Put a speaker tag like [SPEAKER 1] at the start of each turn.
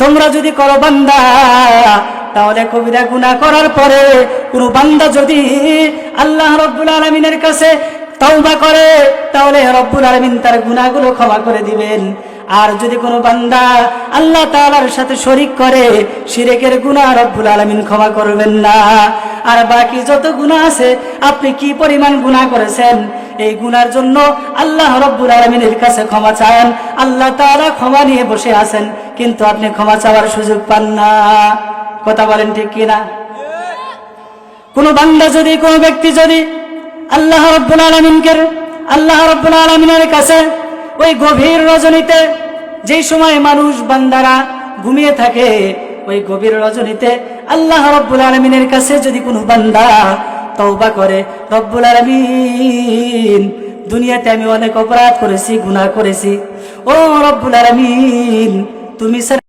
[SPEAKER 1] তোমরা যদি করো বান্দা, তাহলে কবিরা গুনাহ করার পরে কোন বান্দা যদি আল্লাহ রাব্বুল আলামিনের কাছে তওবা করে, তাহলে রব্বুল আলামিন তার গুনাহগুলো ক্ষমা করে দিবেন। আর যদি কোনো বান্দা আল্লাহ তাআলার সাথে শরীক করে, শিরকের গুনাহ রব্বুল আলামিন ক্ষমা করবেন না। আর বাকি যত গুনাহ আছে, আপনি কি পরিমাণ গুনাহ করেছেন, এই গুনার জন্য আল্লাহ রব্বুল আলামিনের কাছে ক্ষমা চান। আল্লাহ তাআলা ক্ষমা নিয়ে বসে আছেন, কিন্তু আপনি ক্ষমা চাওয়ার সুযোগ পান না। কথা বলেন ঠিক কিনা? কোন বান্দা যদি, কোন ব্যক্তি যদি আল্লাহ রাব্বুল আলামিনের কাছে ওই গভীর রজনীতে, যেই সময় মানুষ বান্দারা ঘুমিয়ে থাকে, ওই গভীর রজনীতে আল্লাহ রাব্বুল আলামিনের কাছে যদি কোনো বান্দা তওবা করে, রব্বুল আলামিন দুনিয়াতে আমি অনেক অপরাধ করেছি, গুনাহ করেছি, ও রব্বুল আলামিন তুমি